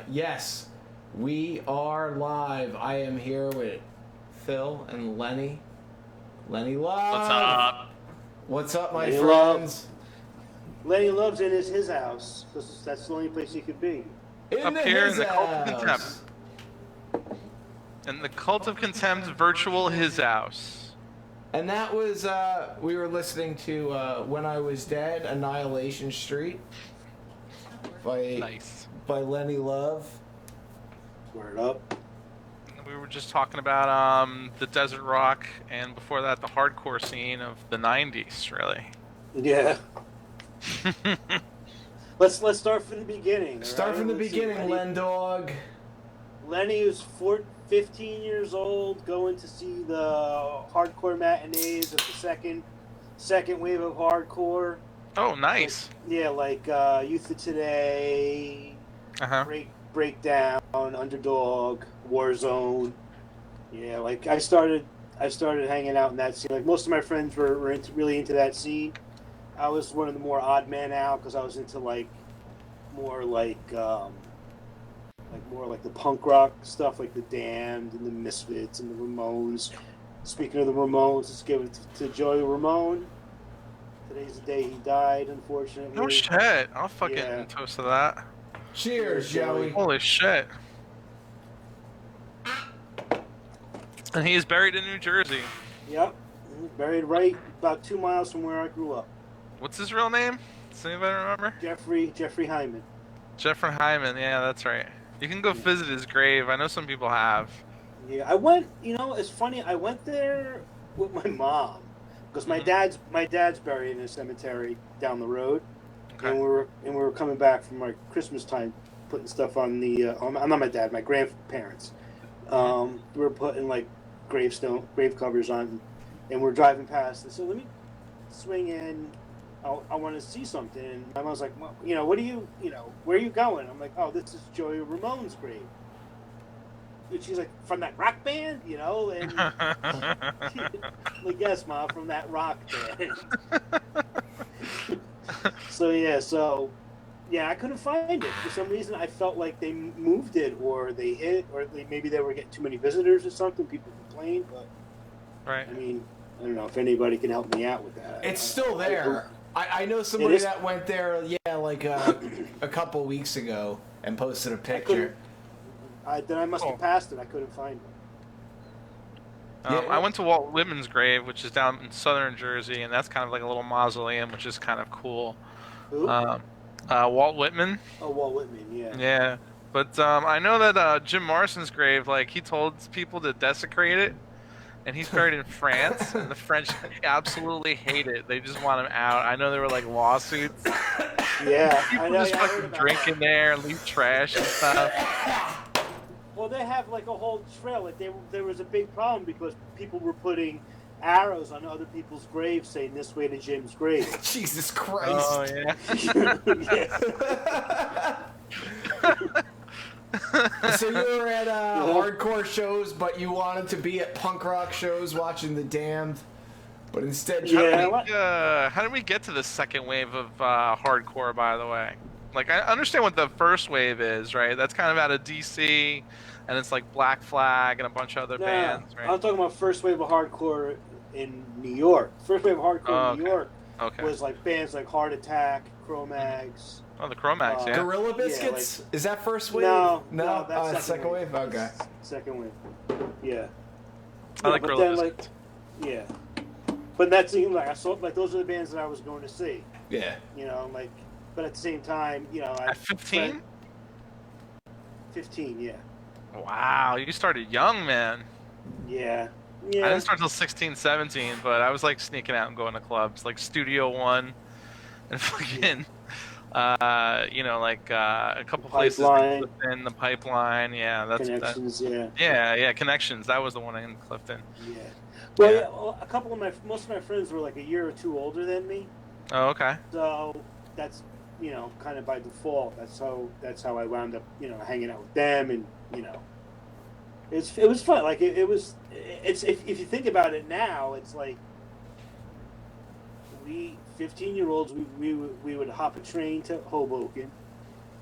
Yes, we are live. I am here with Phil and Lenny. Lenny Love. What's up? What's up, my Lenny friends? Lenny Love's in his house. That's the only place he could be. Up here in the Cult of Contempt. In the Cult of Contempt virtual his house. And that was, we were listening to When I Was Dead, Annihilation Street by Lenny Love. Word up. We were just talking about the desert rock, and before that, the hardcore scene of the 90s, really. Yeah. Let's start from the beginning. Start from the beginning, Len Dog. Lenny was 15 years old, going to see the hardcore matinees of the second wave of hardcore. Oh, nice. Like Youth of Today, Breakdown, Underdog, Warzone. Yeah, like I started hanging out in that scene. Like most of my friends were really into that scene. I was one of the more odd man out because I was into more more like the punk rock stuff, like the Damned and the Misfits and the Ramones. Speaking of the Ramones, let's give it to Joey Ramone. Today's the day he died, unfortunately. No shit. I'll fucking Yeah. toast to that. Cheers, Joey. Holy shit. And he is buried in New Jersey. Yep. Buried right about 2 miles from where I grew up. What's his real name? Does anybody remember? Jeffrey Hyman. Jeffrey Hyman. Yeah, that's right. You can go visit his grave. I know some people have. Yeah, I went. You know, it's funny. I went there with my mom because my dad's buried in a cemetery down the road, Okay. and we were coming back from like Christmas time, putting stuff on the. I'm not my dad, my grandparents. We were putting like grave covers on, and we're driving past. And so let me swing in. I want to see something. And my mom's like, well, what do you, where are you going? I'm like, oh, this is Joey Ramone's grave. And she's like, from that rock band, and like, yes, Mom, from that rock band. So I couldn't find it. For some reason, I felt like they moved it, or they hid, or maybe they were getting too many visitors or something. People complained, but Right. I mean, I don't know if anybody can help me out with that. It's still there. I know somebody that went there, like a couple weeks ago and posted a picture. Then I must have passed it. I couldn't find it. I went to Walt Whitman's grave, which is down in southern Jersey, and that's kind of like a little mausoleum, which is kind of cool. Who? Walt Whitman. Oh, Walt Whitman, yeah. Yeah, but I know that Jim Morrison's grave, like, he told people to desecrate it, and he's buried in France, and the French absolutely hate it. They just want him out. I know there were like lawsuits. Yeah, People I know. just fucking drink in there and leave trash and stuff. Well, they have like a whole trail. Like there was a big problem because people were putting arrows on other people's graves saying this way to Jim's grave. Jesus Christ. Oh yeah. So you were at hardcore shows, but you wanted to be at punk rock shows watching the Damned, but instead how did we get to the second wave of hardcore, by the way? Like, I understand what the first wave is, right? That's kind of out of DC, and it's like Black Flag and a bunch of other bands, right? I'm talking about first wave of hardcore in New York. First wave of hardcore in New York was like bands like Heart Attack, Cro-Mags. Oh, the Cro-Mags, yeah. Gorilla Biscuits? Is that first wave? No, that's second wave? Okay. Second wave. Yeah. I like Gorilla Biscuits. Yeah. But that seemed like those are the bands that I was going to see. Yeah. But at the same time, At 15? 15, yeah. Wow, you started young, man. Yeah. I didn't start till 16, 17, but I was like sneaking out and going to clubs like Studio One and fucking, a couple places in the Pipeline. Yeah, that's Connections. Yeah, Connections. That was the one in Clifton. Yeah. Well, a couple of most of my friends were like a year or two older than me. Oh, okay. So that's kind of by default. That's how I wound up hanging out with them, and it was fun. Like it's if you think about it now, it's like we 15-year-olds we would hop a train to Hoboken.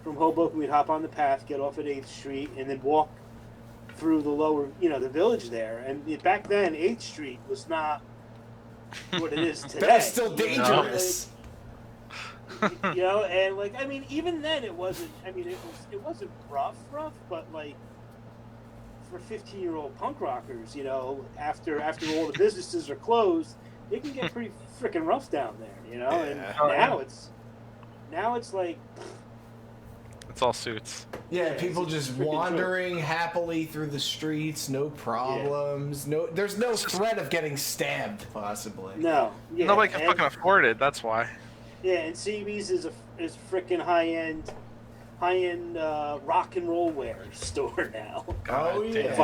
From Hoboken, we'd hop on the path, get off at 8th Street, and then walk through the lower, the village there. And back then, 8th Street was not what it is today. That's still dangerous. And like, I mean, even then it wasn't. I mean, it wasn't rough, but like for 15-year-old punk rockers, after all the businesses are closed, it can get pretty freaking rough down there, And now it's like it's all suits. Yeah, people just wandering happily through the streets, no problems. Yeah. There's no threat of getting stabbed, possibly. No. Yeah, nobody can fucking afford it. That's why. Yeah, and CB's is freaking high-end rock and roll wear store now. Oh yeah.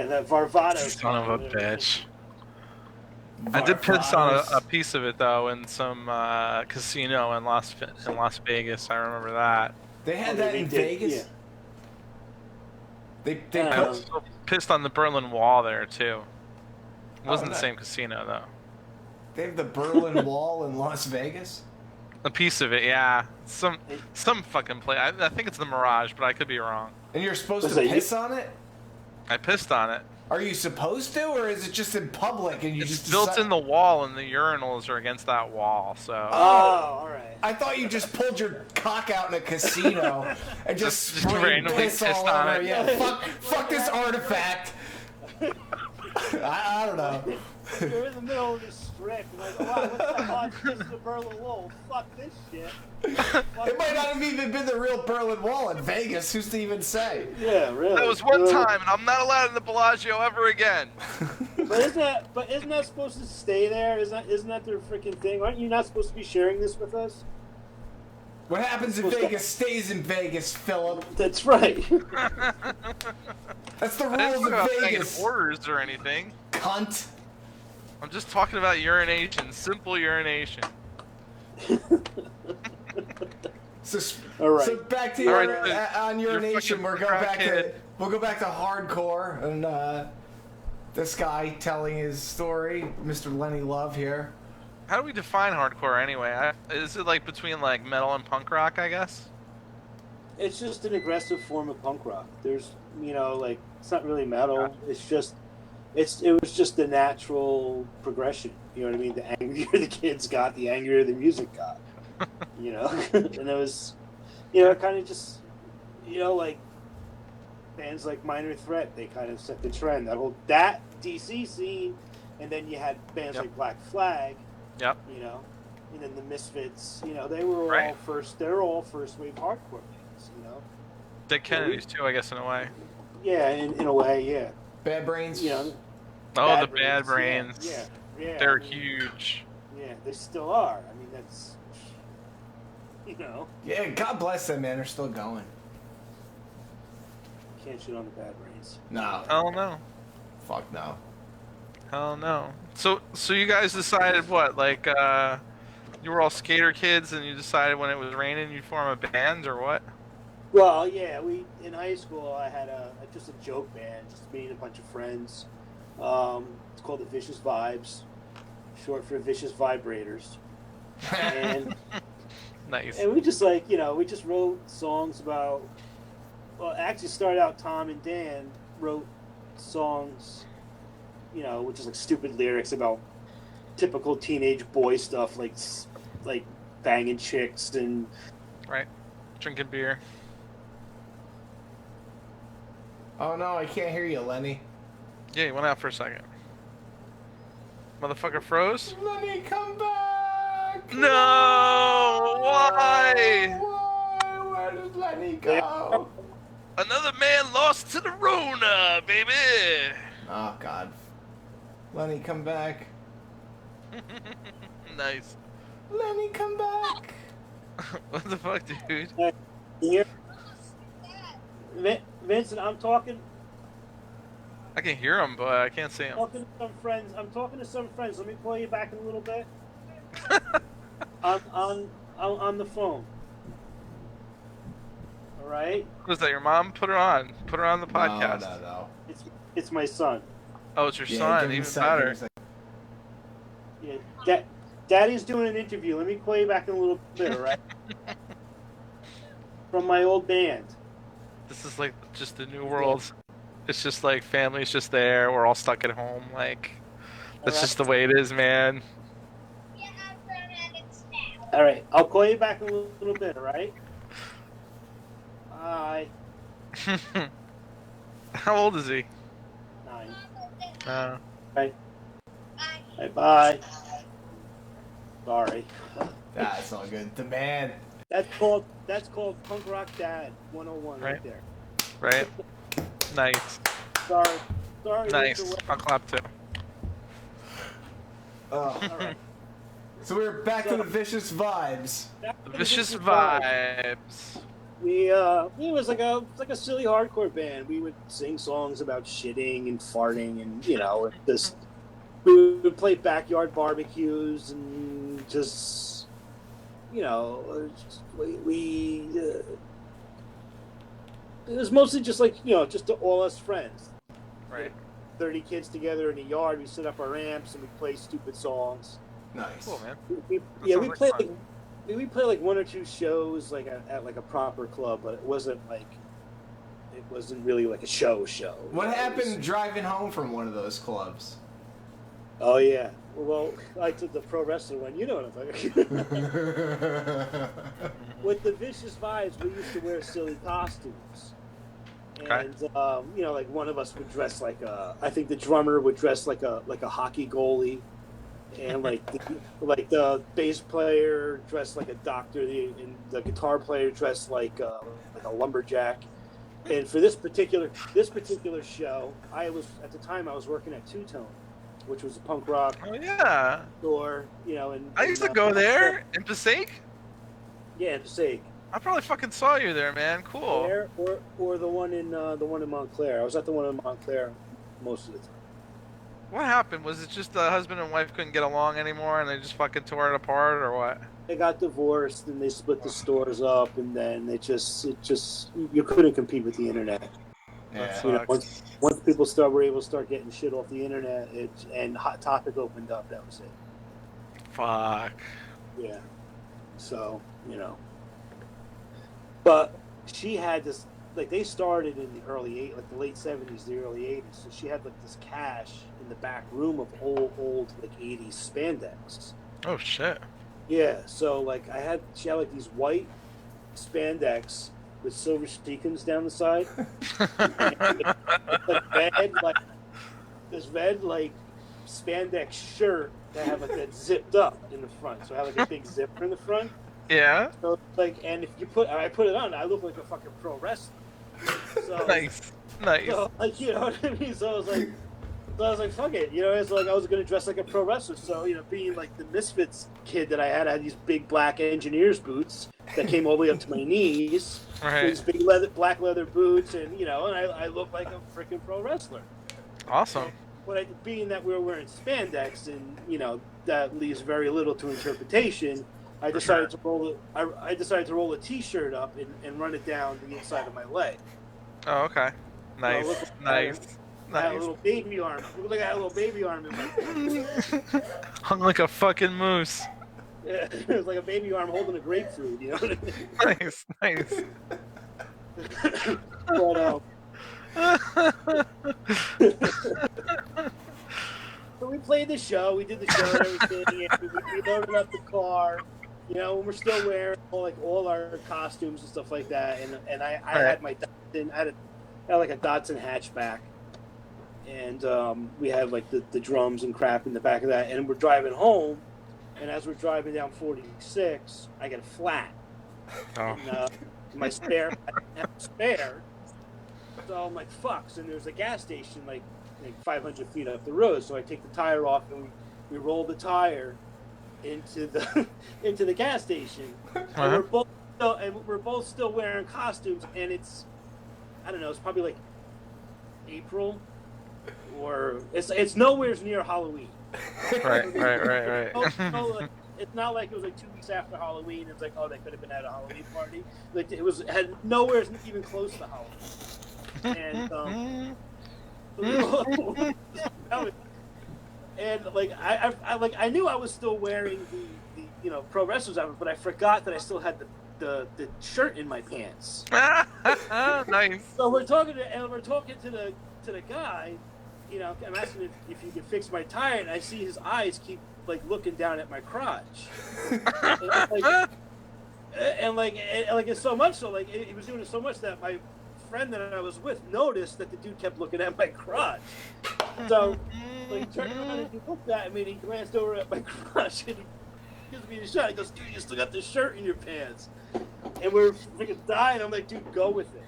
That Varvado. Son of a bitch. I did piss on a piece of it though in some casino in Las Vegas. I remember that. They had that in Vegas. Yeah. They pissed on the Berlin Wall there too. It wasn't the same casino though. They have the Berlin Wall in Las Vegas? A piece of it, yeah. Some fucking place. I think it's the Mirage, but I could be wrong. And you're supposed to piss on it? I pissed on it. Are you supposed to, or is it just in public and you It's just built in the wall, and the urinals are against that wall. So. Oh, all right. I thought you just pulled your cock out in a casino and just sprayed randomly piss all pissed on over. it. Yeah, fuck this artifact. I don't know. You're in the middle of the strip, and like, wow, what's that hot piss in the Berlin Wall? Fuck this shit. It might not have even been the real Berlin Wall in Vegas. Who's to even say? Yeah, really. That was one time, and I'm not allowed in the Bellagio ever again. But isn't that supposed to stay there? Isn't that their freaking thing? Aren't you not supposed to be sharing this with us? What happens in Vegas stays in Vegas, Philip. That's right. That's the I didn't rules talk of about Vegas. orders or anything. Cunt. I'm just talking about urination, simple urination. So, All right. so back to All your, right, on urination. fucking We'll go back to hardcore and this guy telling his story, Mr. Lenny Love here. How do we define hardcore anyway? Is it like between like metal and punk rock, I guess? It's just an aggressive form of punk rock. There's, like, it's not really metal. It's just, it was just the natural progression. You know what I mean? The angrier the kids got, the angrier the music got. And it was, kind of just, like bands like Minor Threat. They kind of set the trend. That DC scene, and then you had bands like Black Flag. Yep. And then the Misfits. They were all first. They're all first wave hardcore bands. Dead Kennedys too, I guess, in a way. Yeah, in a way, yeah. Bad Brains. The Bad Brains. Yeah. They're huge. Yeah, they still are. I mean, that's. Yeah, God bless them, man. They're still going. Can't shit on the Bad Brains. No. Hell no. Fuck no. Hell no. So you guys decided what? Like, you were all skater kids, and you decided when it was raining you'd form a band, or what? Well, yeah, in high school I had just a joke band, just me and a bunch of friends. It's called the Vicious Vibes, short for Vicious Vibrators. And Nice. And we just we just wrote songs about. Well, actually started out Tom and Dan wrote songs, which is like stupid lyrics about typical teenage boy stuff, like banging chicks and Drinking beer. Oh no, I can't hear you, Lenny. Yeah, you went out for a second. Motherfucker froze? Lenny, come back! No! Why? Why? Where did Lenny go? Another man lost to the Rona, baby! Oh God. Lenny, come back. Nice. Lenny, come back. What the fuck, dude? Here, Vincent, I'm talking. I can hear him, but I can't see him. Talking to some friends. I'm talking to some friends. Let me call you back in a little bit. on the phone. All right. Was that your mom? Put her on. Put her on the podcast. No. It's my son. Oh, it's your Yeah, son. give him Even a sec, better. give him Yeah. Daddy's doing an interview. Let me call you back in a little bit. All right. From my old band. This is like just the new world. It's just like family's just there. We're all stuck at home. Like, that's just the way it is, man. All right. I'll call you back in a little bit. All right. Bye. How old is he? 9. Bye. Bye. Sorry. That's all good. The man. That's called Punk Rock Dad 101 right there. Right? Nice. Sorry. Nice. Mr. I'll clap too. Oh. All right. So we're back to the Vicious Vibes. Vicious Vibes. It was like a silly hardcore band. We would sing songs about shitting and farting and we would play backyard barbecues and just it was mostly just just all us friends. Right. 30 kids together in a yard. We set up our amps and we play stupid songs. Nice. Cool, man. We, That yeah, sounds we like played fun. like we played like one or two shows like at like a proper club, but it wasn't really like a show. What It happened was- driving home from one of those clubs? Oh yeah. Well, I took the pro wrestler one. You know what I'm talking about. With the Vicious Vibes, we used to wear silly costumes. Okay. And you know, like one of us would dress like I think the drummer would dress like a hockey goalie, and like the bass player dressed like a doctor, and the guitar player dressed like a lumberjack. And for this particular show, I was at the time I was working at Two Tone, which was a punk rock Oh yeah. store, you know, and I used to go there in Passaic. Yeah, in Passaic. I probably fucking saw you there, man. Cool. There or the one in Montclair. I was at the one in Montclair most of the time. What happened? Was it just the husband and wife couldn't get along anymore, and they just fucking tore it apart, or what? They got divorced and they split the stores up, and then it just you couldn't compete with the internet. That You know, sucks. once people were able to start getting shit off the internet, and Hot Topic opened up, that was it. Fuck. Yeah. So, you know. But she had this, like, they started in the the late 70s, the early 80s. So she had, like, this cache in the back room of old, like, 80s spandex. Oh shit. Yeah. So, like, she had, like, these white spandex with silver sequins down the side. This red, like, spandex shirt that had, like, that zipped up in the front. So I had, like, a big zipper in the front. Yeah. So, like, and if I put it on, I look like a fucking pro wrestler. So, Nice. Nice. So, like, you know what I mean? So I was like, fuck it. You know, it's like I was going to dress like a pro wrestler. So, you know, being like the Misfits kid that I had these big black engineer's boots that came all the way up to my knees. Right. These big black leather boots, and, you know, and I look like a freaking pro wrestler. Awesome. But being that we were wearing spandex, and, you know, that leaves very little to interpretation, I decided to roll a T-shirt up and run it down the inside of my leg. Oh, okay. Nice. Nice. I had a Nice. little baby arm. It looked like I had a little baby arm in my hand. Hung like a fucking moose. Yeah, it was like a baby arm holding a grapefruit, you know what I mean? Nice. Nice. So we played the show. We did the show and everything. And we loaded up the car. You know, and we're still wearing all our costumes and stuff like that. And I had my Datsun. I had like a Datsun hatchback. And we had like the drums and crap in the back of that. And we're driving home. And as we're driving down 46, I get a flat. Oh. And, my spare, I didn't have a spare. So I'm like, fuck. So there's a gas station like 500 feet up the road. So I take the tire off and we roll the tire into the gas station. And we're both still wearing costumes. And it's, I don't know, it's probably like April, or it's nowhere near Halloween. Right. It's not like it was like 2 weeks after Halloween. It's like, oh, they could have been at a Halloween party. Like had nowhere even close to Halloween. And like I knew I was still wearing the you know pro wrestlers outfit, but I forgot that I still had the shirt in my pants. Nice. So we're talking to the guy. You know, I'm asking if you could fix my tire, and I see his eyes keep like looking down at my crotch, and it's so much so like he was doing it so much that my friend that I was with noticed that the dude kept looking at my crotch. So like he turned around and he looked at me and he glanced over at my crotch and he gives me a shot. He goes, "Dude, you still got this shirt in your pants," and we're freaking dying. I'm like, "Dude, go with it."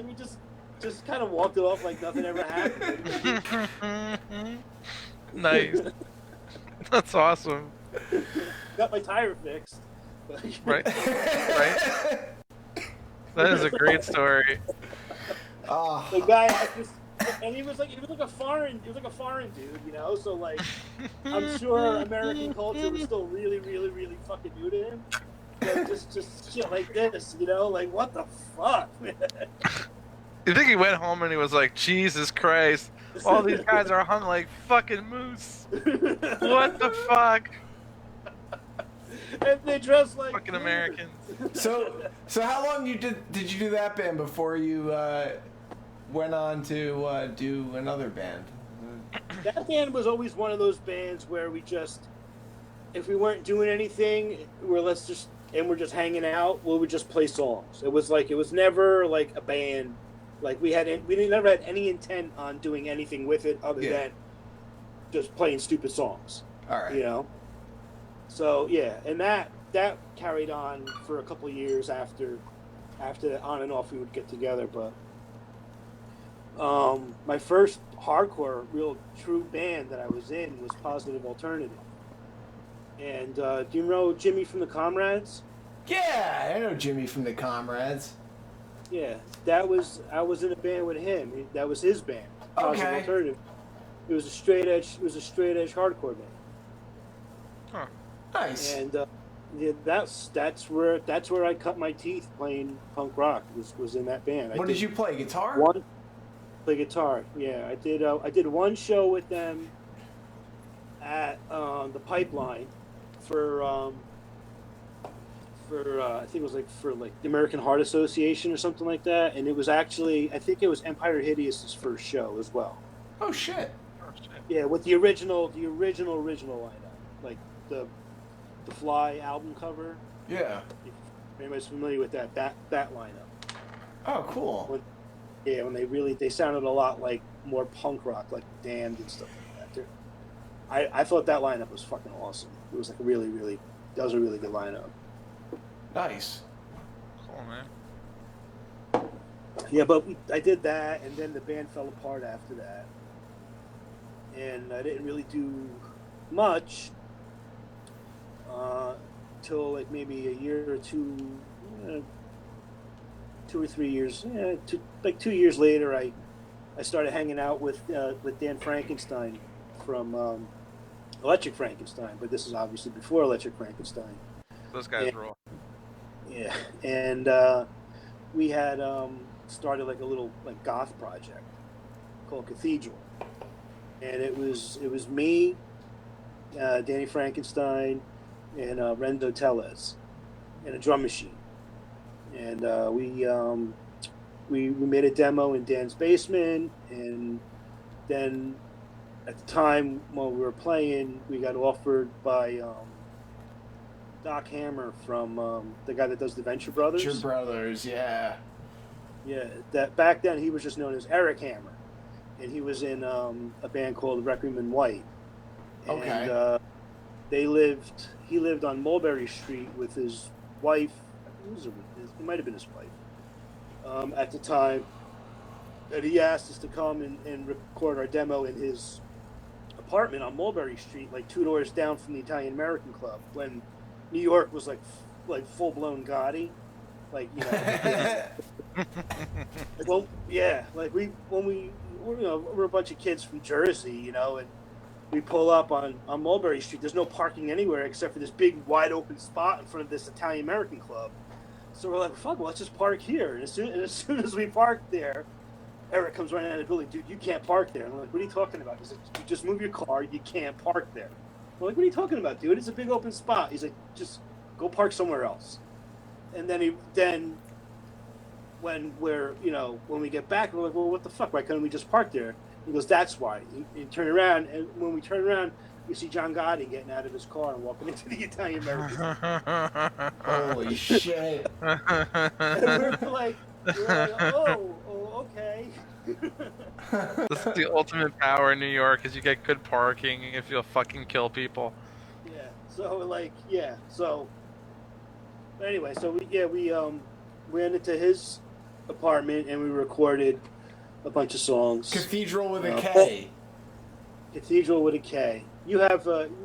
We just kind of walked it off like nothing ever happened. Nice. That's awesome. Got my tire fixed. Right. Right. That is a great story. The guy and he was like a foreign dude, you know. So like, I'm sure American culture was still really, really, really fucking new to him. Like, just shit like this, you know, like what the fuck, man? You think he went home and he was like, Jesus Christ, all these guys are hung like fucking moose. What the fuck? And they dress like Fucking deer. Americans. So how long did you do that band before you went on to do another band? That band was always one of those bands where we just, if we weren't doing anything, we're just hanging out. We would just play songs. It was never like a band. Like we never had any intent on doing anything with it other than just playing stupid songs. All right. You know. So yeah, and that carried on for a couple of years after on and off we would get together. But my first hardcore, real true band that I was in was Positive Alternative. And do you know Jimmy from the Comrades? Yeah, I know Jimmy from the Comrades. Yeah, I was in a band with him. That was his band. Positive Alternative. It was a straight edge hardcore band. Huh. Nice. And yeah, that's where I cut my teeth playing punk rock. Was in that band. What did you play? Guitar? Play guitar. Yeah, I did one show with them at the Pipeline for I think it was for the American Heart Association or something like that, and it was actually, I think it was Empire Hideous's first show as well. Oh shit. Yeah, with the original lineup, like the Fly album cover. Yeah. If anybody's familiar with that lineup. Oh, cool. When they sounded a lot like more punk rock, like Damned and stuff like that. I thought that lineup was fucking awesome. It was like that was a really good lineup. Nice. Cool, man. Yeah, but I did that, and then the band fell apart after that, and I didn't really do much till like maybe a year or two, 2 or 3 years. 2 years later, I started hanging out with Dan Frankenstein from Electric Frankenstein, but this is obviously before Electric Frankenstein. Those guys rule. Yeah, and we had started like a little goth project called Cathedral, and it was me, Danny Frankenstein, and Rendo Tellez, and a drum machine, and we made a demo in Dan's basement, and then at the time when we were playing, we got offered by Doc Hammer from the guy that does the Venture Brothers. Venture Brothers, yeah. Yeah, that back then he was just known as Eric Hammer, and he was in a band called Requiem in White. And, Okay. He lived on Mulberry Street with his wife. It might have been his wife at the time. And he asked us to come and record our demo in his apartment on Mulberry Street, like 2 doors down from the Italian American Club, when New York was like full blown Gotti, like well, yeah, like we're a bunch of kids from Jersey, and we pull up on Mulberry Street. There's no parking anywhere except for this big wide open spot in front of this Italian American Club. So we're like, fuck, well, let's just park here. And as soon as we park there, Eric comes running out of the building. Dude, you can't park there. And I'm like, what are you talking about? He's like, you just move your car. You can't park there. I'm like, what are you talking about, dude? It's a big open spot. He's like, just go park somewhere else. And then when we get back, we're like, well, what the fuck? Why couldn't we just park there? He goes, that's why. You turn around, and when we turn around, we see John Gotti getting out of his car and walking into the Italian American. Holy shit. And we're like, oh, okay. This is the ultimate power in New York, is you get good parking if you'll fucking kill people. Yeah. So anyway, we went into his apartment and we recorded a bunch of songs. Cathedral with a K. Cathedral with a K. You have one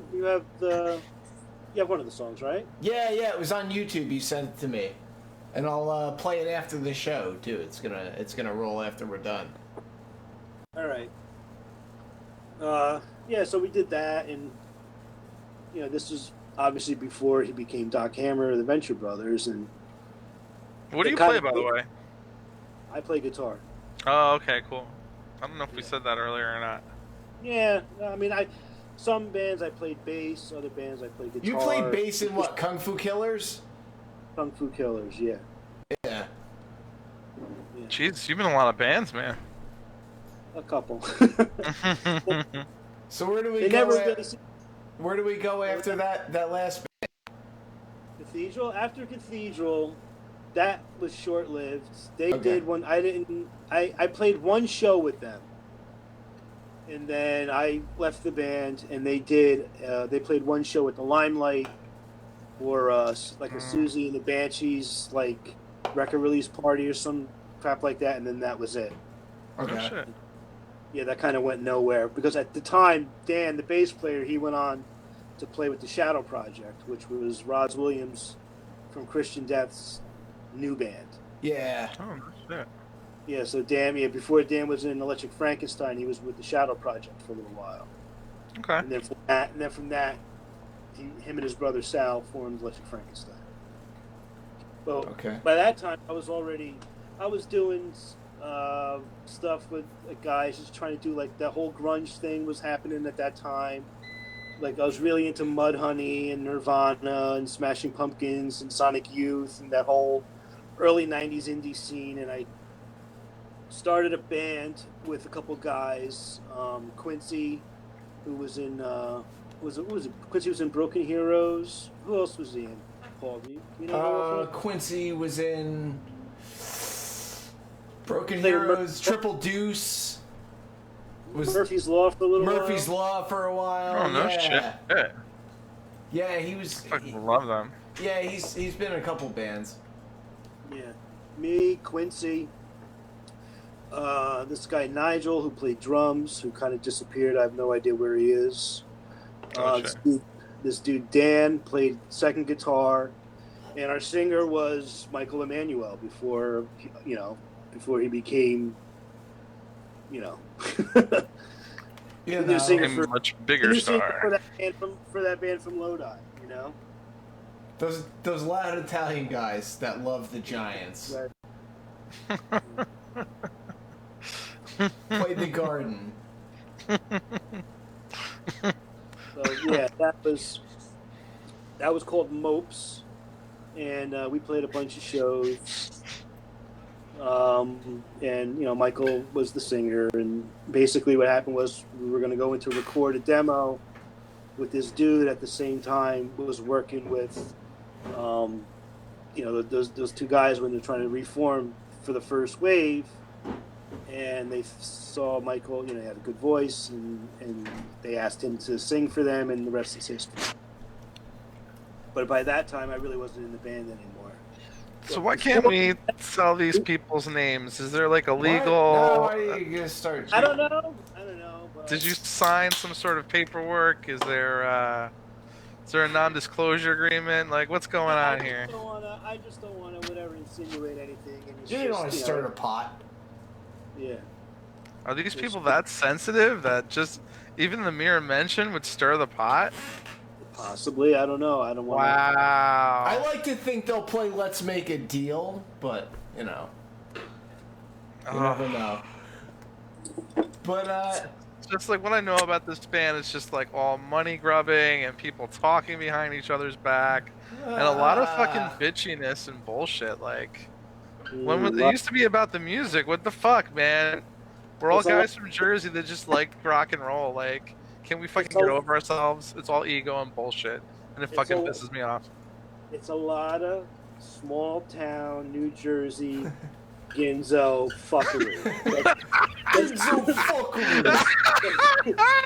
of the songs, right? Yeah, it was on YouTube. You sent it to me, and I'll play it after the show too. It's gonna roll after we're done. All right. So we did that, and this was obviously before he became Doc Hammer of the Venture Brothers, and What do you play, by the way? I play guitar. Oh, okay, cool. I don't know if we Yeah. said that earlier or not. Yeah, I mean, some bands I played bass, other bands I played guitar. You played bass in what? Kung Fu Killers? Kung Fu Killers, yeah. Yeah. Yeah. Jeez, you've been in a lot of bands, man. A couple. So where do we They go? never really Where do we go after that last? Cathedral. After Cathedral, that was short lived. They Okay. did one. I played one show with them, and then I left the band. And they did. They played one show at the Limelight, or like a Susie and the Banshees like record release party or some crap like that. And then that was it. Okay. Oh, shit. Yeah, that kind of went nowhere because at the time, Dan, the bass player, he went on to play with the Shadow Project, which was Roz Williams from Christian Death's new band. Yeah. Oh, shit. Yeah, so Dan, before Dan was in Electric Frankenstein, he was with the Shadow Project for a little while. Okay. And then from that, him and his brother Sal formed Electric Frankenstein. Well, Okay. by that time, I was doing stuff with guys, just trying to do like that whole grunge thing was happening at that time. Like I was really into Mudhoney and Nirvana and Smashing Pumpkins and Sonic Youth and that whole early '90s indie scene. And I started a band with a couple guys. Quincy, who was in Quincy was in Broken Heroes. Who else was he in? Paul, do you know? Quincy was in Broken They were Heroes, Triple Deuce. Was Murphy's Law for a little Murphy's while. Law for a while. Oh, no yeah. shit. Yeah, he was. I fucking love them. Yeah, he's been in a couple bands. Yeah, me, Quincy, this guy Nigel who played drums, who kind of disappeared. I have no idea where he is. Oh, This dude Dan played second guitar, and our singer was Michael Emanuel before he became, Yeah, the new singer Became a much bigger the new singer star. for that band from Lodi. Those loud Italian guys that love the Giants. Right. Played the Garden. So yeah, that was called Mopes, and we played a bunch of shows. And Michael was the singer, and basically what happened was we were going to go in to record a demo with this dude at the same time was working with, those two guys when they're trying to reform for the first wave. And they saw Michael, he had a good voice, and they asked him to sing for them, and the rest is history. But by that time, I really wasn't in the band anymore. So why can't we sell these people's names? Is there like a legal? No, why are you gonna start? I don't know. But Did you sign some sort of paperwork? Is there a non-disclosure agreement? Like, what's going on here? I just don't want to whatever insinuate anything. And it's You didn't just, want to start a pot. Yeah. Are these people that sensitive that just even the mere mention would stir the pot? Possibly, I don't know. I don't want. Wow. I like to think they'll play Let's Make a Deal, but you never know. But just like what I know about this band, it's just like all money grubbing and people talking behind each other's back, and a lot of fucking bitchiness and bullshit. Like when it used to be about the music. What the fuck, man? We're all guys from Jersey that just like rock and roll. Like, can we fucking get over ourselves? It's all ego and bullshit, and it fucking pisses me off. It's a lot of small town New Jersey Ginzo fuckery. Ginzo fuckery.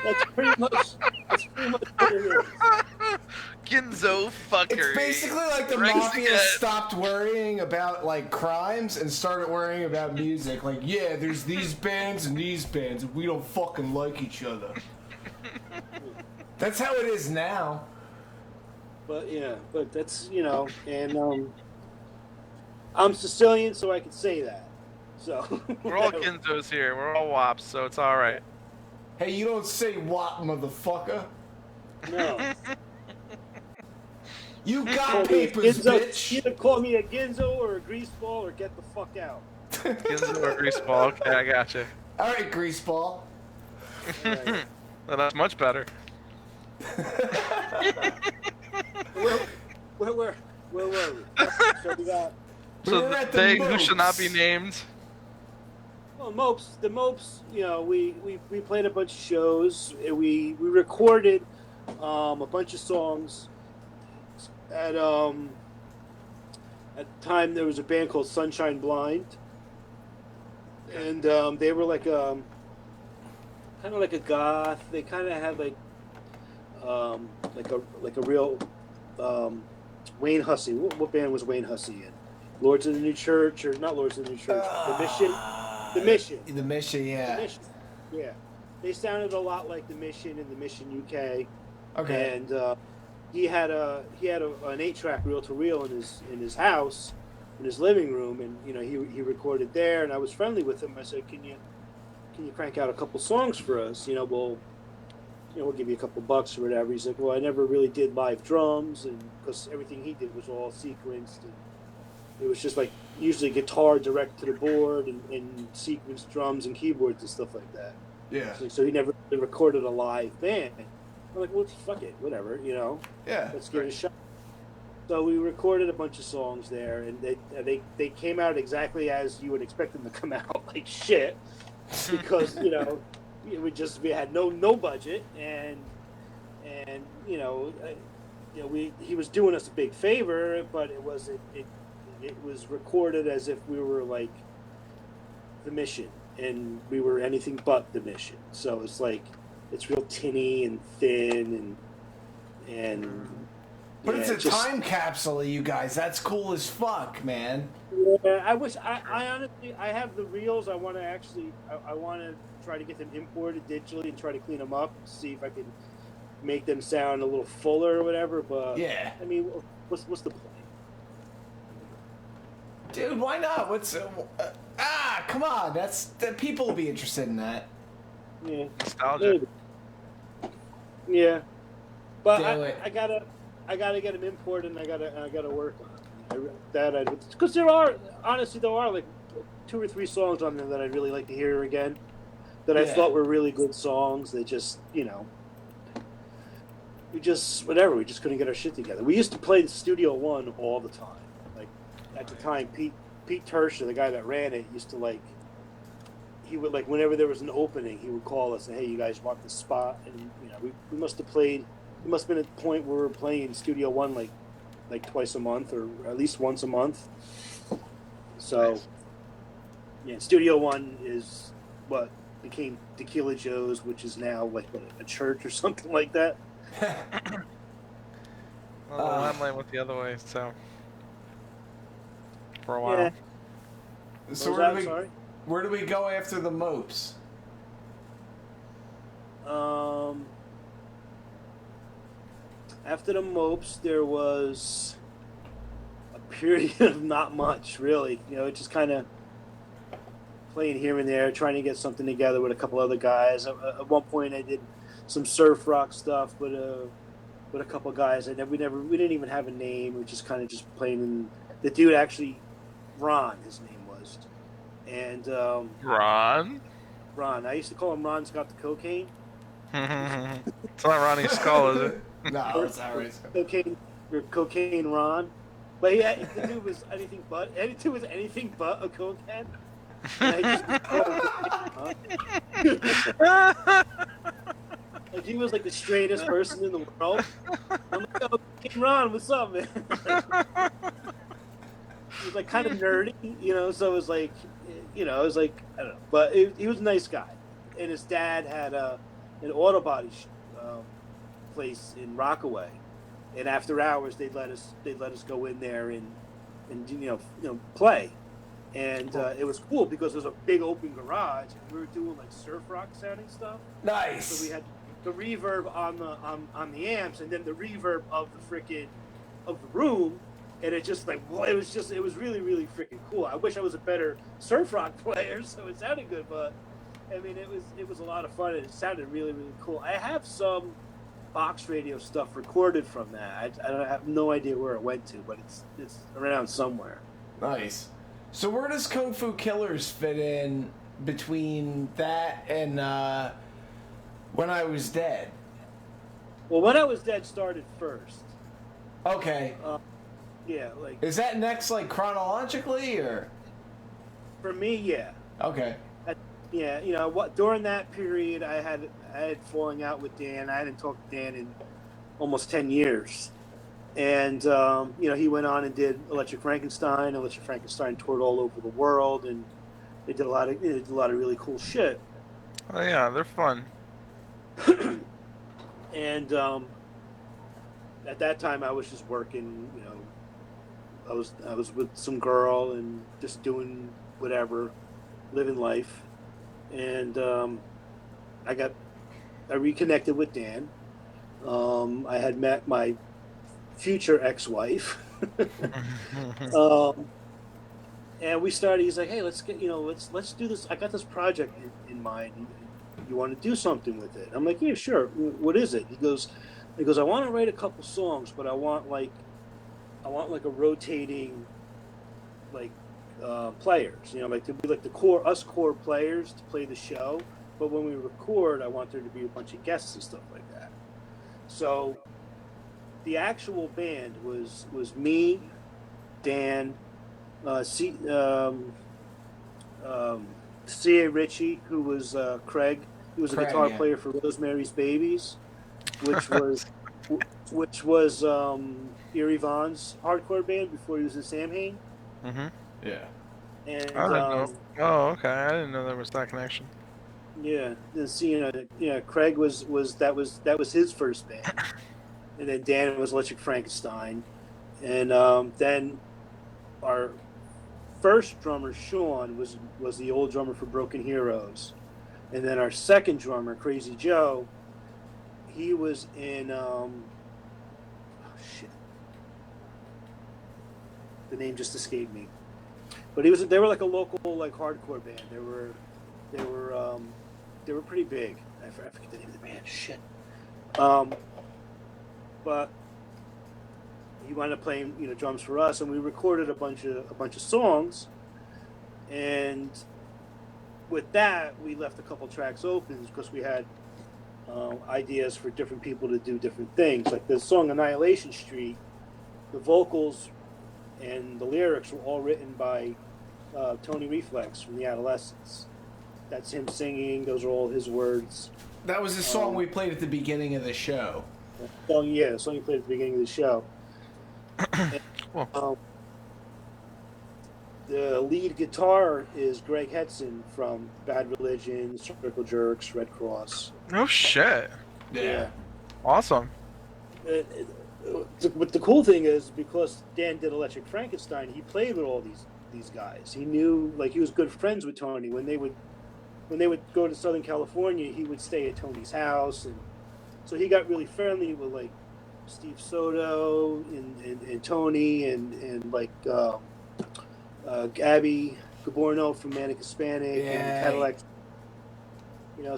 That's pretty much what it is. Ginzo fuckery. It's basically like the mafia stopped worrying about like crimes and started worrying about music. Like, yeah, there's these bands and these bands, and we don't fucking like each other. That's how it is now. But yeah, but that's and I'm Sicilian, so I can say that. So We're all Ginzos here. We're all wops, so it's all right. Hey, you don't say "wop," motherfucker. No. You got papers, Ginzo, bitch. either call me a Ginzo or a greaseball or get the fuck out. Ginzo or Greaseball. Okay, I gotcha. All right, Greaseball. Right. Well, that's much better. Where were we? So we got We were at the they who should not be Mopes. named. well, Mopes. The Mopes. You know, we played a bunch of shows. We recorded a bunch of songs. At the time, there was a band called Sunshine Blind, and they were like kind of like a goth. They kind of had like a real Wayne Hussey. What band was Wayne Hussey in? Lords of the New Church, or not Lords of the New Church? The Mission. The Mission. The Mission, yeah. The Mission. Yeah. They sounded a lot like the Mission in the Mission UK. Okay. And he had an 8-track reel-to-reel in his house, in his living room, and you know he recorded there. And I was friendly with him. I said, "Can you crank out a couple songs for us? You know, we'll give you a couple bucks or whatever." He's like, "Well, I never really did live drums, and because everything he did was all sequenced, and it was just like usually guitar direct to the board and sequenced drums and keyboards and stuff like that." Yeah. So he never really recorded a live band. I'm like, "Well, fuck it, whatever, you know. Yeah. Let's give it a shot." So we recorded a bunch of songs there, and they came out exactly as you would expect them to come out, like shit, because you know we had no budget, and he was doing us a big favor, but it was recorded as if we were like the Mission, and we were anything but the Mission. So it's like it's real tinny and thin and. But Yeah, it's a time capsule of you guys. That's cool as fuck, man. Yeah, I wish. I honestly, I have the reels. I want to actually. I want to try to get them imported digitally and try to clean them up. See if I can make them sound a little fuller or whatever. But Yeah. I mean, what's the point? Dude, why not? Come on. People will be interested in that. Yeah, Nostalgia. maybe. Yeah, but Do it. I gotta get them imported, and I gotta work on it. Because there are like 2 or 3 songs on there that I'd really like to hear again, that I Yeah. thought were really good songs. They just, we just couldn't get our shit together. We used to play the Studio One all the time. Like at the time, Pete Tersher, the guy that ran it, used to he would whenever there was an opening, he would call us and, "Hey, you guys want this spot?" And we must have played. It must have been at the point where we were playing Studio One like twice a month, or at least once a month. So, Nice. yeah, Studio One is what became Tequila Joe's, which is now a church or something like that. Well, I'm laying with the other way, so for a while. Yeah. So What was that? Sorry. where do we go after the Mopes? After the Mopes, there was a period of not much, really. Just kind of playing here and there, trying to get something together with a couple other guys. At one point, I did some surf rock stuff with a couple guys. We didn't even have a name. We were just kind of just playing. And the dude actually, Ron, his name was, and Ron? Ron. I used to call him Ron Scott the Cocaine. It's not Ronnie Skull, is it? No, it's not right. Cocaine Ron. But the dude was anything but a cokehead. And I just, like, he was like the straightest person in the world. I'm like, "Oh, Cocaine Ron, what's up, man?" He was like kind of nerdy, so it was like, I don't know. But he was a nice guy. And his dad had an auto body place in Rockaway, and after hours they'd let us go in there and play, and it was cool because it was a big open garage, and we were doing like surf rock sounding stuff. Nice. So we had the reverb on the amps, and then the reverb of the room, and it just it was really, really freaking cool. I wish I was a better surf rock player, so it sounded good, but I mean it was a lot of fun, and it sounded really, really cool. I have some box radio stuff recorded from that. I have no idea where it went to, but it's around somewhere. Nice. So where does Kung Fu Killers fit in between that and When I Was Dead? Well, When I Was Dead started first. Okay. Yeah, like Is that next, like, chronologically, or? for me, yeah. Okay. Yeah, you know what? During that period, I had falling out with Dan. I hadn't talked to Dan in almost 10 years, and you know, he went on and did Electric Frankenstein. Electric Frankenstein toured all over the world, and they did a lot of really cool shit. Oh yeah, they're fun. And at that time, I was just working. You know, I was with some girl and just doing whatever, living life. And I reconnected with Dan. I had met my future ex-wife, and we started. He's like, "Hey, let's do this. I got this project in mind. You want to do something with it?" I'm like, "Yeah, sure. What is it?" He goes, "I want to write a couple songs, but I want like a rotating like." Players, you know, like to be like the core players to play the show, but when we record, I want there to be a bunch of guests and stuff like that. So the actual band was me, Dan, C.A. Ritchie, who was Craig. He was a guitar player for Rosemary's Babies, which was Eerie Vaughn's hardcore band before he was in Samhain. Mm-hmm. Yeah. And I didn't know. Oh, okay. I didn't know there was that connection. Yeah, Craig was his first band, and then Dan was Electric Frankenstein, and then our first drummer Sean was the old drummer for Broken Heroes, and then our second drummer Crazy Joe, he was in the name just escaped me. But they were like a local like hardcore band. They were pretty big. I forget the name of the band. Shit. But he wound up playing drums for us, and we recorded a bunch of songs. And with that, we left a couple tracks open because we had ideas for different people to do different things. Like the song "Annihilation Street," the vocals and the lyrics were all written by Tony Reflex from the Adolescents. That's him singing. Those are all his words. That was the song we played at the beginning of the show. The song you played at the beginning of the show. And, the lead guitar is Greg Hetson from Bad Religion, Circle Jerks, Red Cross. No shit. Yeah. Awesome. But the cool thing is, because Dan did Electric Frankenstein, he played with all these guys. He knew, like, he was good friends with Tony. When they would go to Southern California, he would stay at Tony's house, and so he got really friendly with like Steve Soto and Tony and like Gabby Gaborno from Manic Hispanic and Cadillac.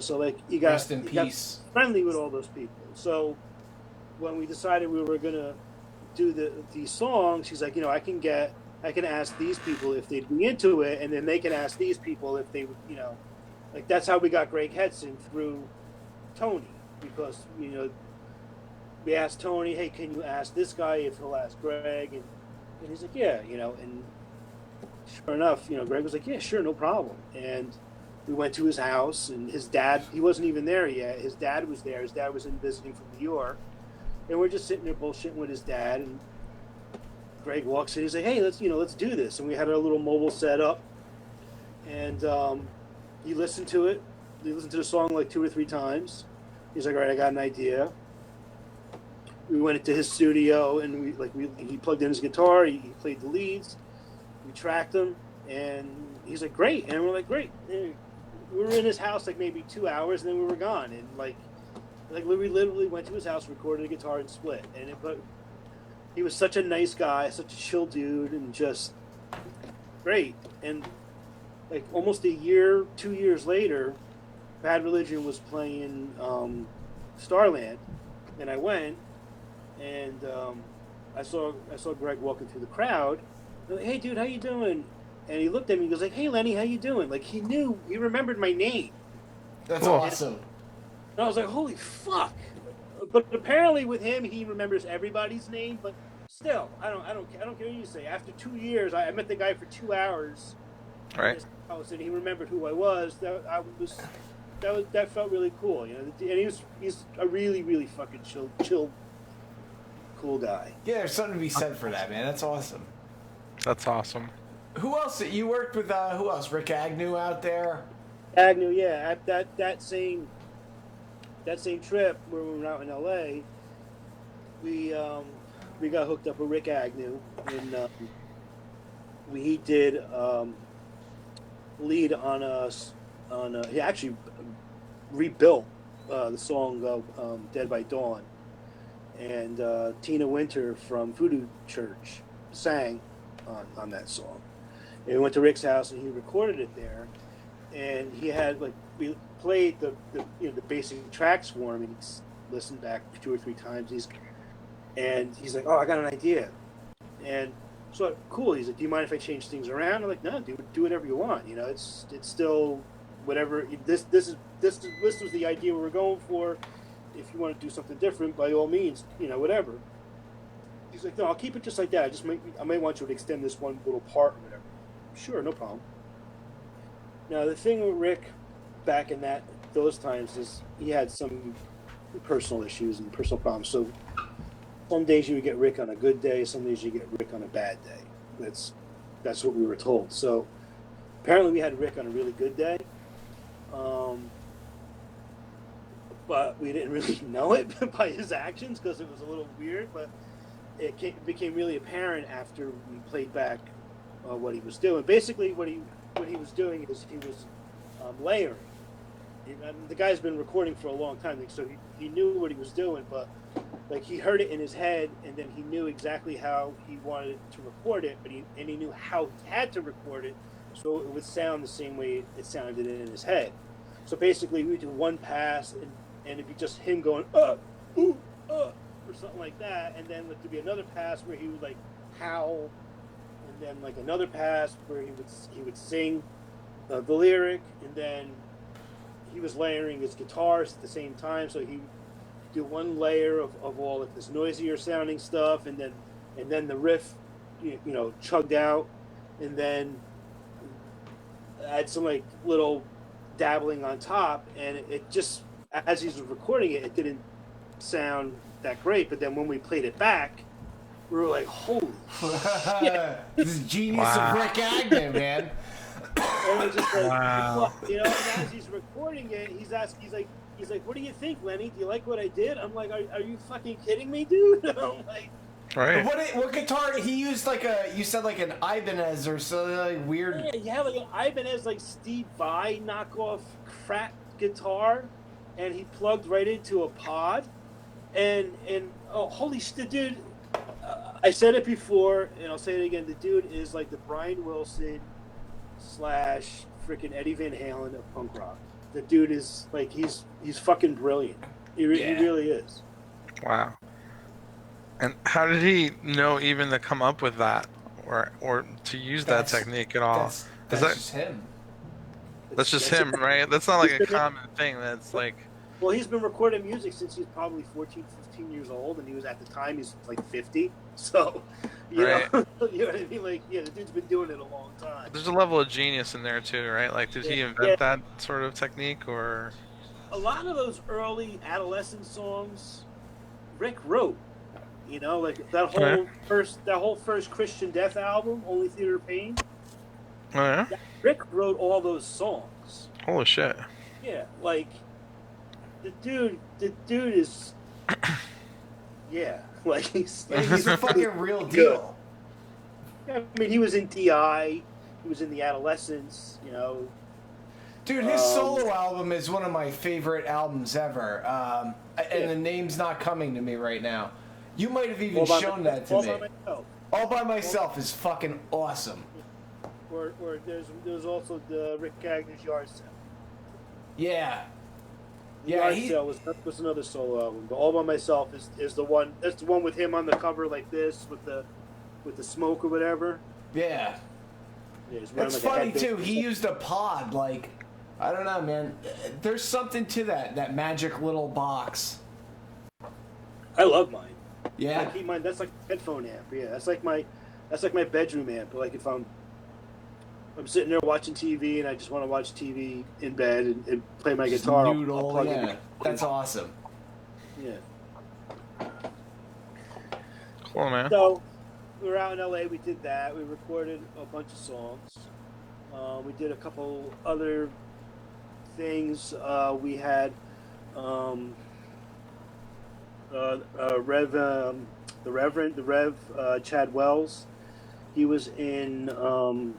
So like he got friendly with all those people. So when we decided we were gonna do these songs, he's like, I can ask these people if they'd be into it, and then they can ask these people if they would, like that's how we got Greg Hetson through Tony, because we asked Tony, hey, can you ask this guy if he'll ask Greg, and he's like, yeah, and sure enough, Greg was like, yeah, sure, no problem, and we went to his house, and his dad, he wasn't even there yet. His dad was there. His dad was in visiting from New York, and we're just sitting there bullshitting with his dad, and Greg walks in. He's like, hey, let's do this, and we had our little mobile set up, and he listened to it. He listened to the song like 2 or 3 times. He's like, all right, I got an idea. We went into his studio, and he plugged in his guitar. He played the leads. We tracked them, and he's like, great. And we're like, great. And we were in his house like maybe 2 hours, and then we were gone. And like we literally went to his house, recorded a guitar, and split. But he was such a nice guy, such a chill dude, and just great. And like almost 2 years later, Bad Religion was playing Starland, and I went, and I saw Greg walking through the crowd. I'm like, hey, dude, how you doing? and he looked at me. He goes like, "Hey, Lenny, how you doing?" Like he remembered my name. That's Cool. awesome. And I was like, "Holy fuck!" But apparently, with him, he remembers everybody's name. But still, I don't care what you say. After 2 years, I met the guy for 2 hours. Right. In his house, and he remembered who I was. That felt really cool, you know. And he's a really, really fucking chill, cool guy. Yeah, there's something to be said for that, man. That's awesome. That's awesome. Who else? You worked with, who else? Rick Agnew out there? Agnew, yeah. At that same trip where we were out in LA, we got hooked up with Rick Agnew, and he did lead on he actually rebuilt the song "Dead by Dawn," and Tina Winter from Voodoo Church sang on that song. And we went to Rick's house and he recorded it there, and he had we played the basic tracks for him, and he's listened back 2 or 3 times. And he's like, "Oh, I got an idea," and so cool. He's like, "Do you mind if I change things around?" I'm like, "No, do whatever you want. You know, it's still whatever. This was the idea we were going for. If you want to do something different, by all means, you know, whatever." He's like, "No, I'll keep it just like that. I may want you to extend this one little part or whatever." Sure, no problem. Now the thing with Rick back in those times is he had some personal issues and personal problems. So some days you would get Rick on a good day, some days you get Rick on a bad day. That's what we were told. So apparently we had Rick on a really good day, but we didn't really know it by his actions because it was a little weird. But it became really apparent after we played back what he was doing. Basically, what he was doing is he was layering. The guy's been recording for a long time, so he knew what he was doing, but he heard it in his head, and then he knew exactly how he wanted to record it, and he knew how he had to record it, so it would sound the same way it sounded in his head. So basically, we would do one pass, and it'd be just him going ooh, or something like that, and then there'd be another pass where he would howl, and then another pass where he would sing the lyric, and then he was layering his guitars at the same time, so he do one layer of all this noisier sounding stuff, and then the riff, chugged out, and then add some little dabbling on top, and it just, as he was recording it, it didn't sound that great. But then when we played it back, we were like, "Holy shit. This is genius of Rick Agnew, man." And it was just wow. And as he's recording it, he's like, "What do you think, Lenny? Do you like what I did?" I'm like, "Are you fucking kidding me, dude?" I'm like, right. What guitar he used? You said an Ibanez or something weird. Yeah, an Ibanez Steve Vai knockoff crap guitar, and he plugged right into a pod, and oh, holy shit, dude! I said it before, and I'll say it again. The dude is the Brian Wilson / freaking Eddie Van Halen of punk rock. The dude is he's fucking brilliant. He really is. Wow. And how did he know even to come up with that, or to use that technique at all? That's just him. That's just him, right? That's not a common thing. That's Well, he's been recording music since he's probably 14, 15 years old, and he was at the time he's 50. So, you know what I mean? The dude's been doing it a long time. There's a level of genius in there too, right? Did he invent that sort of technique, or? A lot of those early adolescent songs, Rick wrote. That whole first Christian Death album, Only Theater of Pain. Oh yeah. Rick wrote all those songs. Holy shit. Yeah, the dude is, yeah, he's a fucking real deal. Yeah, I mean, he was in T.I., he was in the Adolescents, Dude, his solo album is one of my favorite albums ever, and the name's not coming to me right now. You might have even shown that to me. All by Myself is fucking awesome. Or there's also the Rick Agnew's Yard Sale. Yeah. Yard Sale was another solo album, but All by Myself is the one. That's the one with him on the cover like this with the smoke or whatever. Yeah. Yeah, he's That's wearing, like, funny too. He used a pod. Like, I don't know, man. There's something to that magic little box. I love mine. Yeah. I keep mine. That's like a headphone amp. Yeah, that's like my bedroom amp. Like if I'm sitting there watching TV and I just want to watch TV in bed and play my guitar. Noodle, I'll plug yeah. it. That's awesome. Yeah. Cool, man. So we were out in LA. We did that. We recorded a bunch of songs. We did a couple other things. We had the Rev Chad Wells. He was in the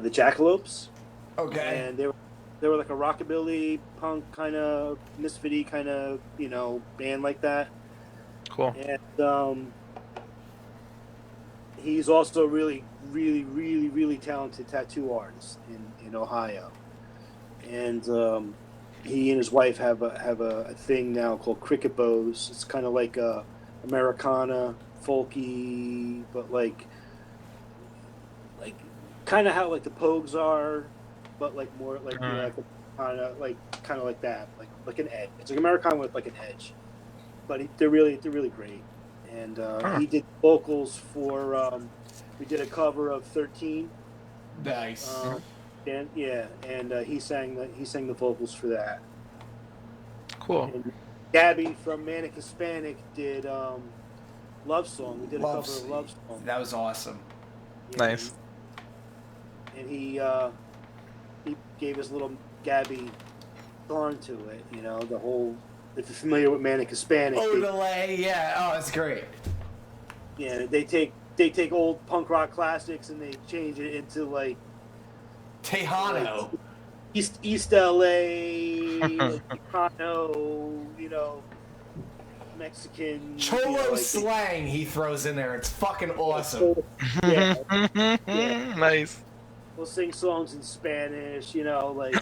Jackalopes. Okay. And they were like a rockabilly punk kind of misfit-y kind of band like that. Cool. And he's also a really, really, really, really talented tattoo artist in Ohio. And he and his wife have a thing now called Cricket Bows. It's kind of like Americana, folky, but like kind of how like the Pogues are, but like more like kind of like that, like an edge. It's like Americana with like an edge. But they're really great. And he did vocals for. We did a cover of 13. Nice. And he sang the vocals for that. Cool. And Gabby from Manic Hispanic did Love Song. We did a cover of Love Song. That was awesome. Yeah, Nice. And he gave his little Gabby thorn to it. The whole. If you're familiar with Manic Hispanic. Delay, yeah. Oh, that's great. Yeah, they take old punk rock classics and they change it into like Tejano. East LA, Chicano, Mexican. Cholo slang he throws in there. It's fucking awesome. Yeah. Nice. We'll sing songs in Spanish, like.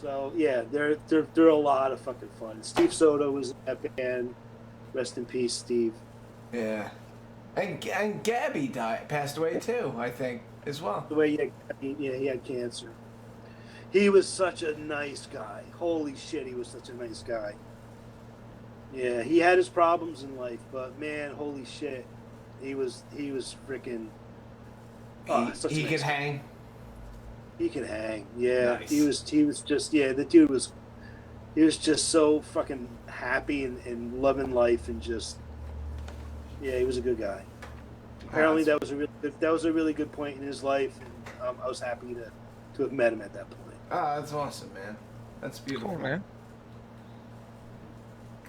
So yeah, they're a lot of fucking fun. Steve Soto was in that band. Rest in peace, Steve. Yeah, and Gabby passed away too, I think, as well. The way he had cancer. He was such a nice guy. Holy shit, he was such a nice guy. Yeah, he had his problems in life, but man, holy shit, he was freaking. He could hang. He can hang, yeah. Nice. He was just, the dude was, he was just so fucking happy and loving life and just, he was a good guy. Apparently, that was a really good point in his life, and I was happy to have met him at that point. Oh, that's awesome, man. That's beautiful, Cool, man.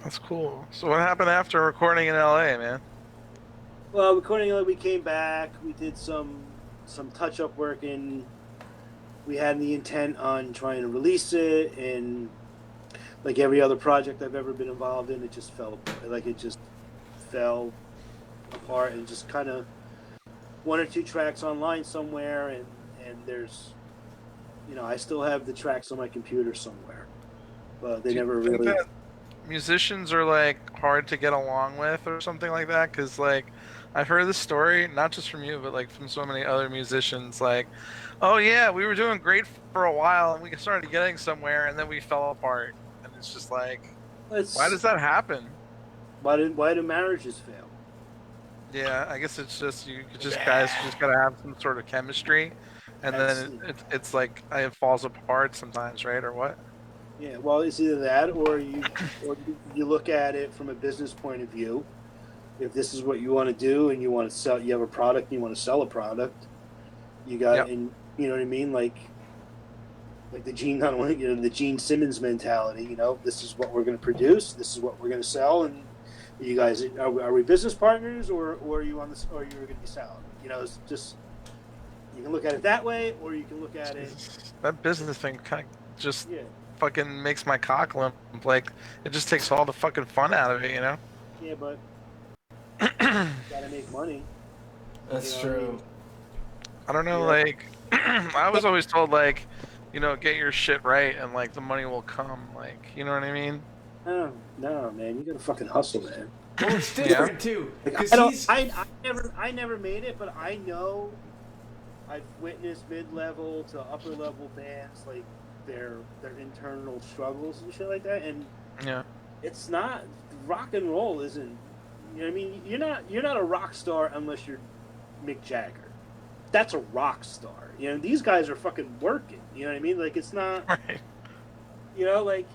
That's cool. So what happened after recording in LA, man? Well, recording, we came back. We did some touch-up work in. We had the intent on trying to release it, and like every other project I've ever been involved in, it just fell apart, and just kind of one or two tracks online somewhere, and there's, I still have the tracks on my computer somewhere, but they never really. Musicians are like hard to get along with, or something like that, because like I've heard this story not just from you, but like from so many other musicians, like. Oh yeah, we were doing great for a while, and we started getting somewhere, and then we fell apart. And it's just like, why does that happen? Why do marriages fail? Yeah, I guess it's just guys just gotta have some sort of chemistry, and then it's like it falls apart sometimes, right? Or what? Yeah, well, it's either that, or you look at it from a business point of view. If this is what you want to do, and you want to sell, you have a product, and you want to sell a product, you got and. You know what I mean? Like the the Gene Simmons mentality. This is what we're going to produce. This is what we're going to sell. And you guys, are we business partners, or are you on this, or you're going to be selling? It's just, you can look at it that way, or you can look at it. That business thing kind of just fucking makes my cock limp. Like it just takes all the fucking fun out of it, Yeah, but you gotta make money. That's true. I don't know, like. I was always told, like, get your shit right and, like, the money will come. Like, you know what I mean? No, man. You gotta fucking hustle, man. Well, it's different too. Like, I never made it, but I know I've witnessed mid-level to upper-level bands like their internal struggles and shit like that, and it's not rock and roll isn't. You know what I mean? You're not a rock star unless you're Mick Jagger. That's a rock star. You know, these guys are fucking working. You know what I mean? Like, it's not, right. You know, like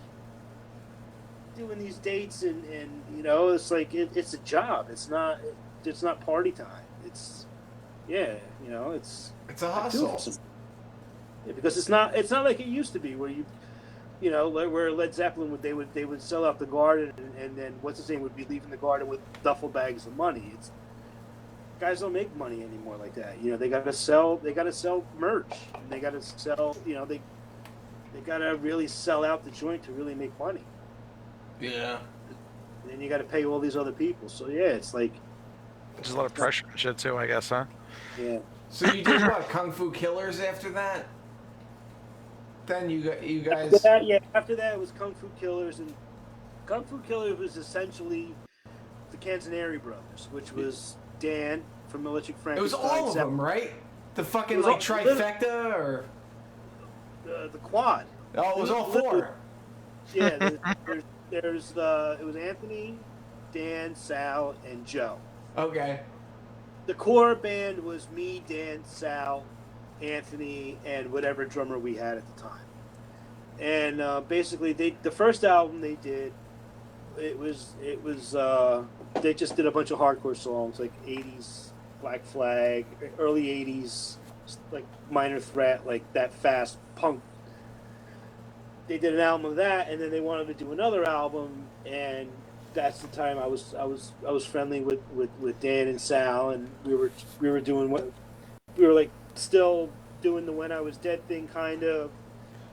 doing these dates and you know, it's like it's a job. It's not party time. It's you know, it's a hustle. Yeah, because it's not like it used to be where you know, where Led Zeppelin they would sell out the Garden and then what's his name would be leaving the Garden with duffel bags of money. It's guys don't make money anymore like that. You know, they gotta sell merch. And they gotta sell, you know, they gotta really sell out the joint to really make money. Yeah. And then you gotta pay all these other people. So yeah, it's like there's a lot of pressure and shit too, I guess, huh? Yeah. So you did what, Kung Fu Killers after that? Then you guys. After that it was Kung Fu Killers, and Kung Fu Killers was essentially the Canzoneri brothers, which was Dan from Electric Frankenstein. It was all of them, right? The fucking like trifecta or the quad. Oh, it was all four. Yeah, it was Anthony, Dan, Sal, and Joe. Okay. The core band was me, Dan, Sal, Anthony, and whatever drummer we had at the time. And basically, the first album they did, it was they just did a bunch of hardcore songs like 80s Black Flag, early 80s like Minor Threat, like that fast punk. They did an album of that, and then they wanted to do another album, and that's the time I was friendly with Dan and Sal, and we were doing what we were like still doing the When I Was Dead thing kind of,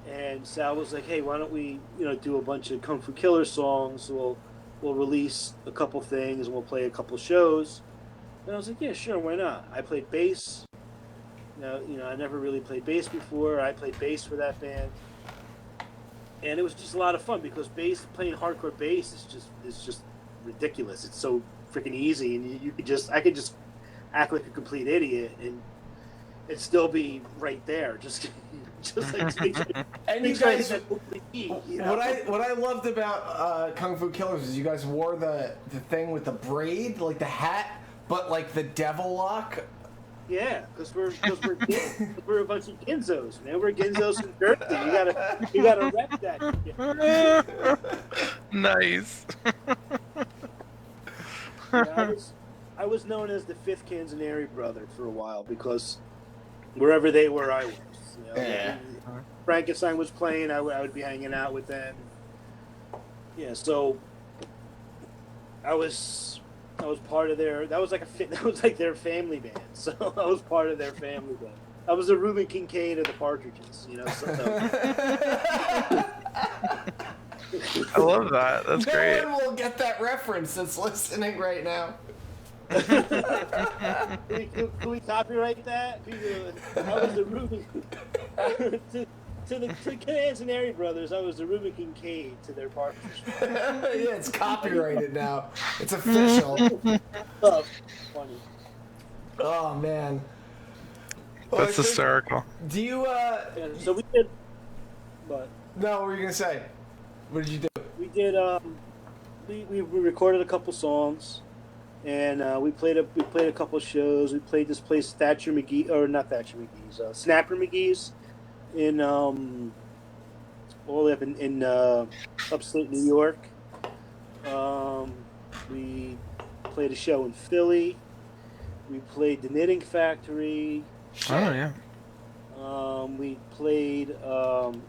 and Sal was like, hey, why don't we do a bunch of Kung Fu Killer songs? We'll release a couple things and we'll play a couple shows. And I was like, yeah, sure, why not? I played bass. I never really played bass before. I played bass for that band. And it was just a lot of fun because playing hardcore bass is just ridiculous. It's so freaking easy, and I could just act like a complete idiot and it'd still be right there. Just like and you guys, what I loved about Kung Fu Killers is you guys wore the thing with the braid, like the hat, but like the devil lock. Yeah, because we're a bunch of Ginzos, man. We're Ginzos in Jersey. You gotta rep that shit. Nice. Yeah, I was known as the fifth Canzoneri brother for a while because wherever they were, I was. Yeah. Frankenstein was playing, I would be hanging out with them. Yeah, so I was part of that was like their family band. So I was part of their family band. I was the Reuben Kincaid of the Partridges, I love that. That's great. No one will get that reference that's listening right now. Can we copyright that? I was the Reuben to the Canzoneri brothers. I was the Reuben Kincaid to their Partridges. Yeah, it's copyrighted now. It's official. Oh, funny. Oh man. That's hysterical. Do you so we did. But no, what were you gonna say? What did you do? We did. We recorded a couple songs, and we played a couple shows. We played this place, Snapper McGee's, in all the way up in upstate New York. We played a show in Philly. We played the Knitting Factory. Oh yeah. We played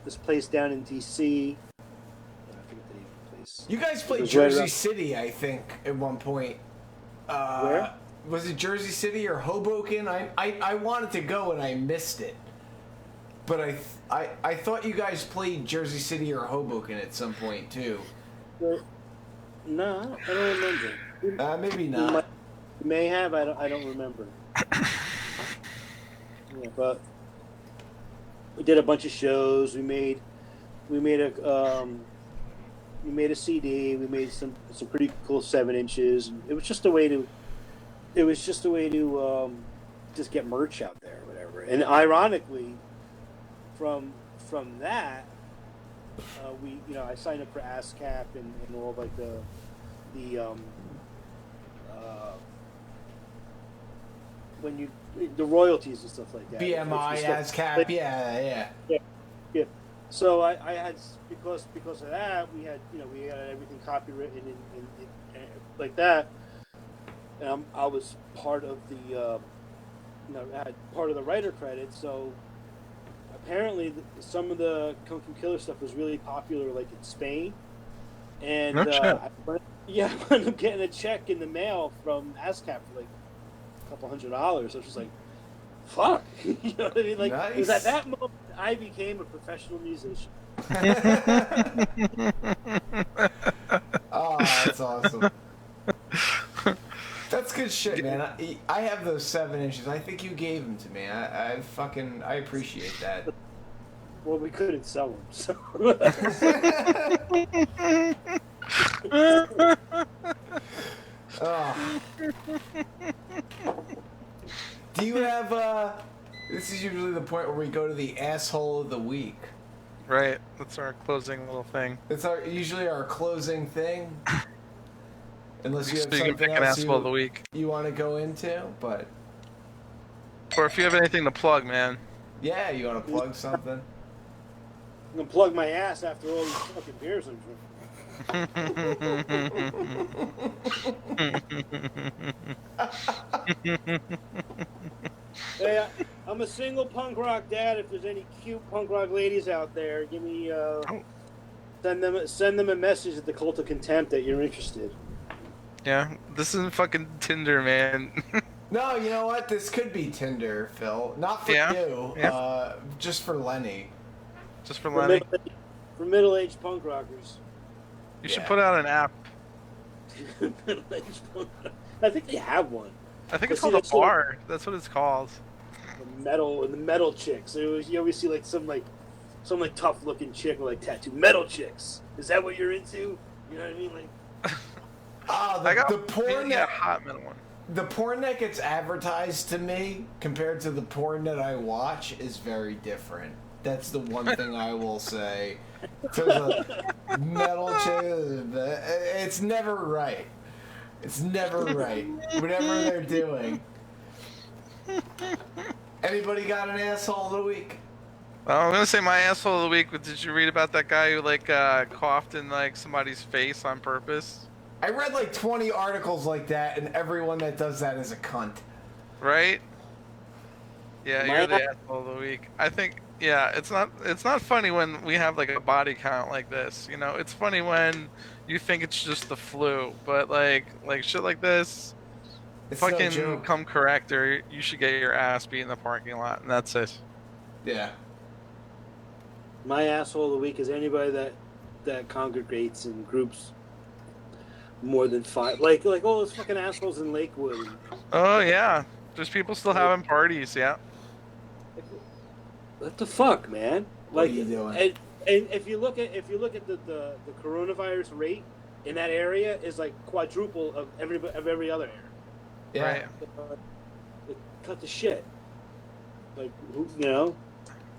this place down in DC. I forget the name of the place. You guys played Jersey City, I think, at one point. Where? Was it Jersey City or Hoboken? I wanted to go and I missed it. But I thought you guys played Jersey City or Hoboken at some point too. No, I don't remember. Maybe not. We may have. I don't remember. Yeah, but we did a bunch of shows. We made a made a CD. We made some pretty cool 7-inches. And it was just a way to just get merch out there, or whatever. And ironically, from that, I signed up for ASCAP and all like the royalties and stuff like that. BMI, ASCAP, like, yeah. So I had because of that we had everything copywritten and like that. And I was part of the I had part of the writer credit. So apparently some of the Kung Fu Killer stuff was really popular, like in Spain. And I ended up getting a check in the mail from ASCAP for like a couple $100. I was just like, fuck. You know what I mean? Like, nice. It was at that moment I became a professional musician. Oh, that's awesome. That's good shit, man. I have those 7-inches. I think you gave them to me. I appreciate that. Well, we couldn't sell them, so. Oh. Do you have this is usually the point where we go to the asshole of the week. Right, that's our closing little thing. It's usually our closing thing. Unless you have so something else of the week you want to go into, but... Or if you have anything to plug, man. Yeah, you want to plug something? I'm going to plug my ass after all these fucking beers I'm drinking. Hey, I'm a single punk rock dad. If there's any cute punk rock ladies out there, give me send them a message at the Cult of Contempt that you're interested. Yeah, this isn't fucking Tinder, man. No, you know what? This could be Tinder, Phil. Not for you. Yeah. Just for Lenny. Just for Lenny. For middle-aged punk rockers. You should put out an app. I think they have one. I think it's called a bar. That's what it's called. The metal chicks. You always see some tough looking chick with like tattoo. Metal chicks. Is that what you're into? You know what I mean? Like. The porn that hot metal one. The porn that gets advertised to me compared to the porn that I watch is very different. That's the one thing I will say. To the metal chick, it's never right. It's never right. Whatever they're doing. Anybody got an asshole of the week? I'm gonna say my asshole of the week. Did you read about that guy who coughed in somebody's face on purpose? I read 20 articles like that, and everyone that does that is a cunt. Right? Yeah, you're the asshole of the week. I think. Yeah, it's not funny when we have a body count like this. You know, it's funny when you think it's just the flu, but like shit like this, it's fucking no come correct, or you should get your ass beat in the parking lot, and that's it. Yeah. My asshole of the week is anybody that congregates in groups more than 5, like all those fucking assholes in Lakewood. Oh yeah, there's people still having parties. Yeah. What the fuck, man? What are you doing? And if you look at the coronavirus rate in that area is quadruple of every other area. Yeah. Right. Cut the shit.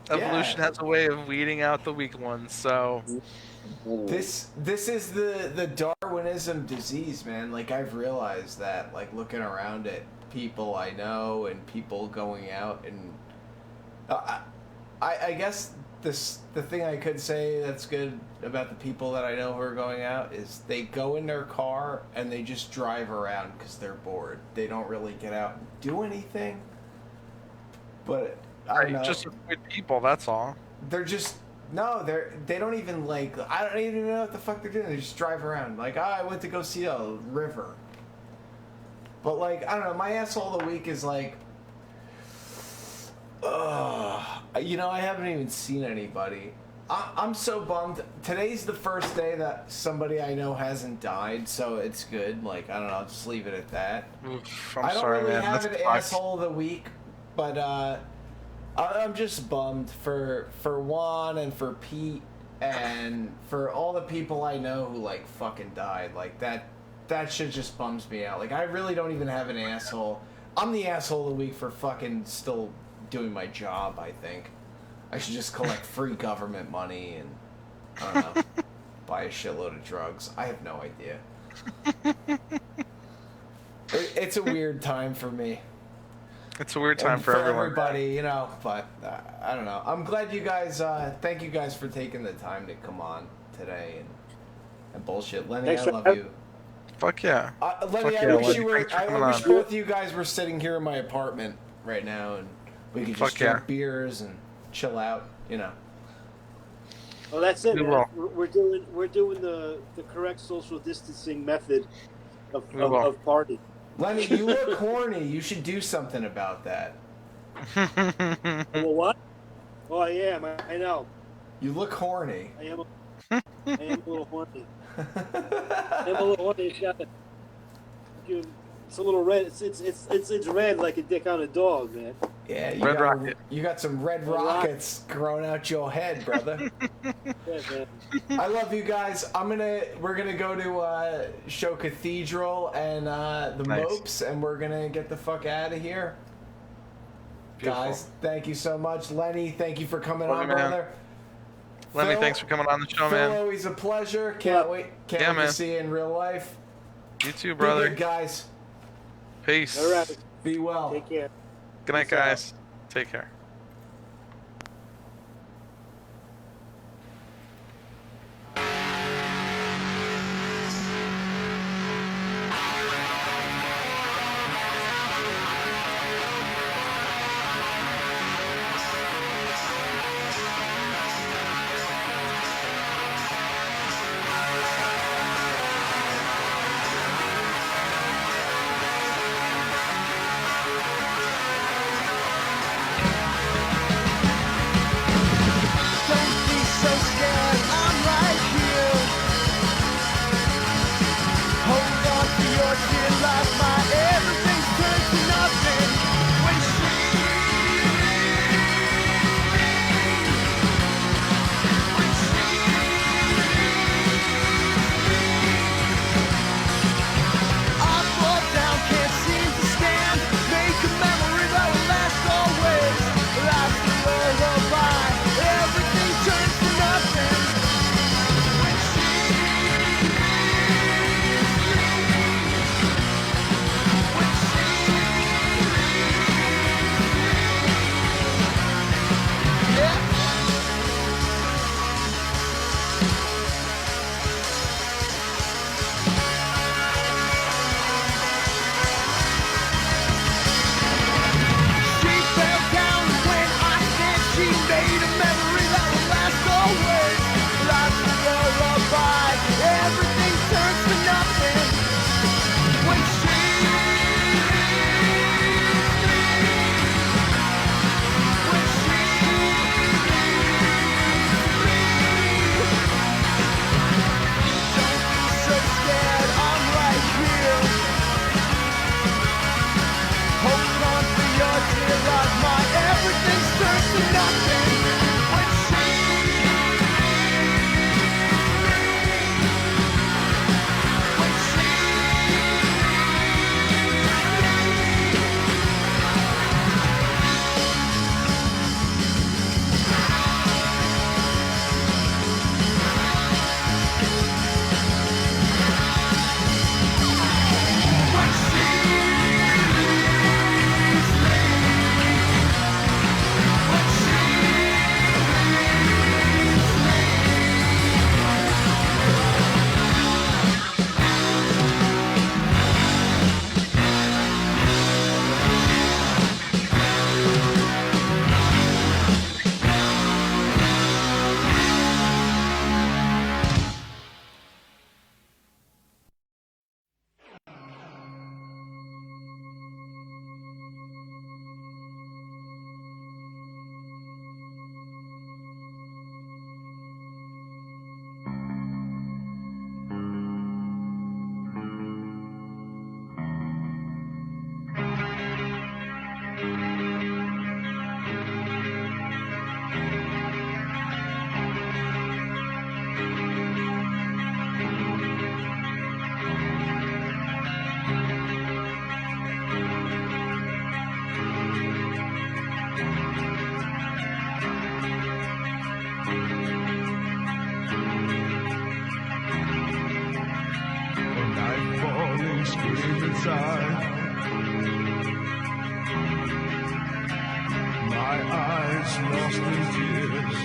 Evolution has a way of weeding out the weak ones. So. This is the Darwinism disease, man. I've realized that, looking around at people I know and people going out, and I guess the thing I could say that's good about the people that I know who are going out is they go in their car and they just drive around because they're bored. They don't really get out and do anything. But I don't know. Just with people, that's all. They're just. No, they don't even I don't even know what the fuck they're doing. They just drive around. I went to go see a river. But I don't know, my asshole of the week is I haven't even seen anybody. I'm so bummed. Today's the first day that somebody I know hasn't died, so it's good. I don't know, I'll just leave it at that. Oof, I don't really man. have an asshole of the week, but I'm just bummed for Juan and for Pete And for all the people I know who like fucking died, like that shit just bums me out. Like I really don't even have an asshole. I'm the asshole of the week for fucking still doing my job, I think. I should just collect free government money and, I don't know, buy a shitload of drugs. I have no idea. It's a weird time for me. It's a weird time for everyone. Everybody, you know, but I don't know. I'm glad you guys, thank you guys for taking the time to come on today and bullshit. Lenny, Thanks I love you. Fuck yeah. Lenny, Fuck I yeah, wish Lenny. you were, Thanks for I coming wish on. both of you guys were sitting here in my apartment right now and we could just Fuck drink yeah. beers and chill out, you know. Well, that's it, We man. will. We're doing the correct social distancing method of We will. party. Lenny, you look horny. You should do something about that. Well, what? Oh, I am. I know. You look horny. I am a little horny. I am a little horny. It's a little red. It's red like a dick on a dog, man. Yeah, Red rocket. You got some red rockets growing out your head, brother. Yeah, man. I love you guys. We're gonna go to Show Cathedral and the Nice. Mopes, and we're gonna get the fuck out of here. Beautiful. Guys, thank you so much. Lenny, thank you for coming Love on, you, man. brother. Lenny, Phil- thanks for coming on the show, Phil, man. always a pleasure. Can't wait Yeah, man. to see you in real life. You too, Be brother. good, guys. Peace. All right. Be well. Take care. Good night, Peace out. guys. Take care. my eyes lost in tears.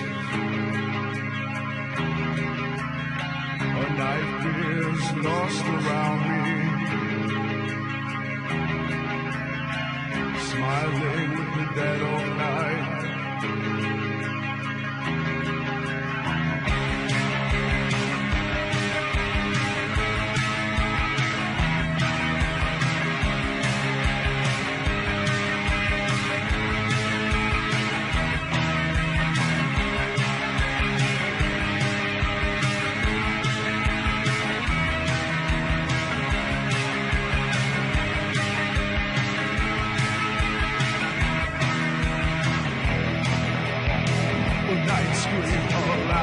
A night is lost around me, smiling with the dead of night. Night scream around.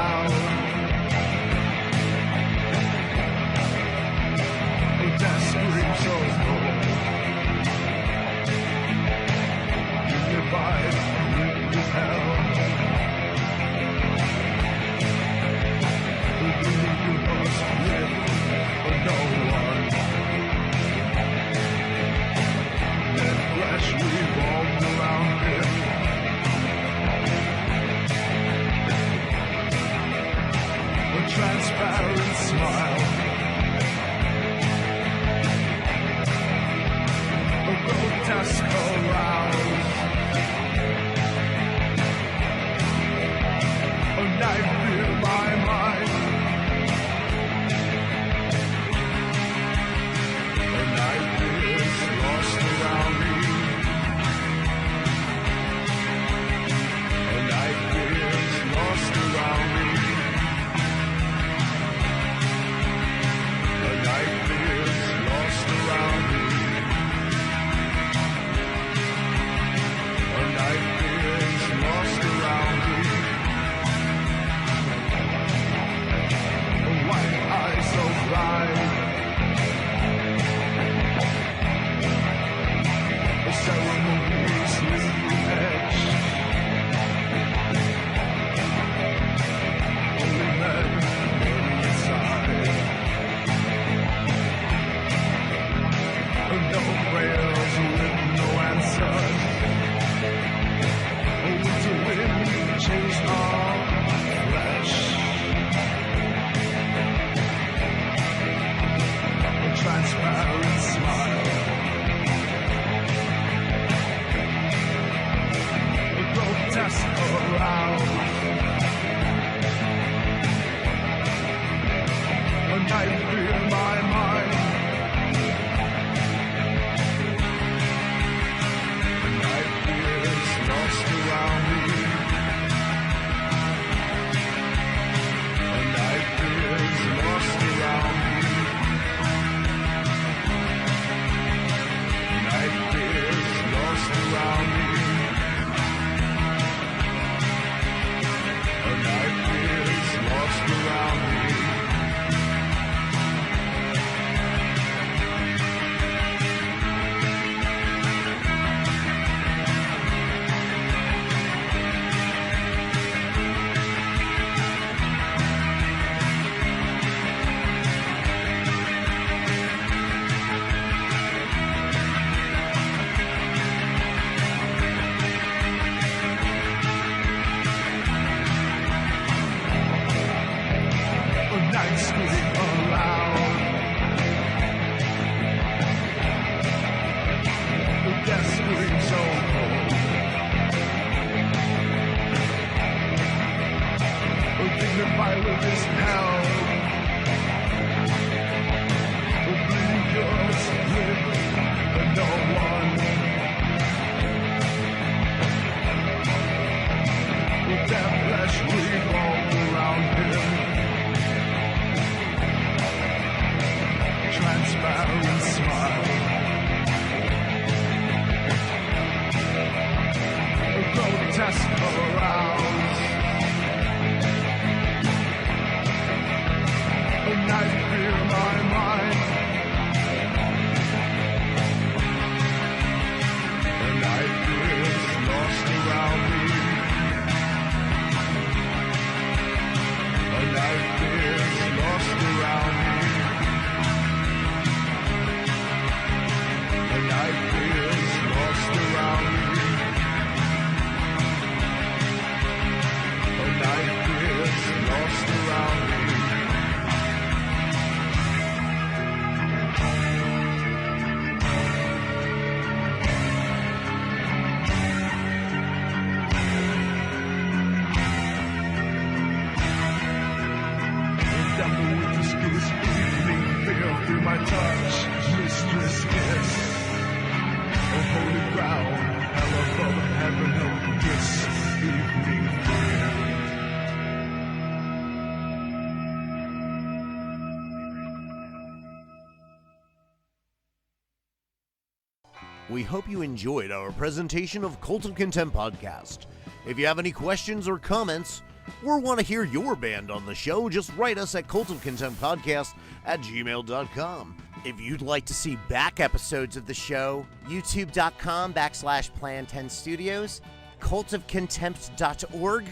We hope you enjoyed our presentation of Cult of Contempt podcast. If you have any questions or comments, or want to hear your band on the show, just write us at cultofcontemptpodcast@gmail.com. If you'd like to see back episodes of the show, youtube.com/Plan10 Studios, cultofcontempt.org,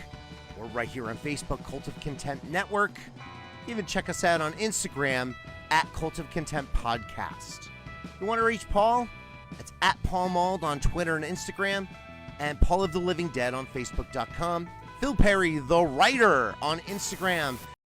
or right here on Facebook, Cult of Contempt Network. Even check us out on Instagram at Cult of Contempt Podcast. You want to reach Paul? It's at Paul Mauld on Twitter and Instagram, and Paul of the Living Dead on Facebook.com. Phil Perry, the writer, on Instagram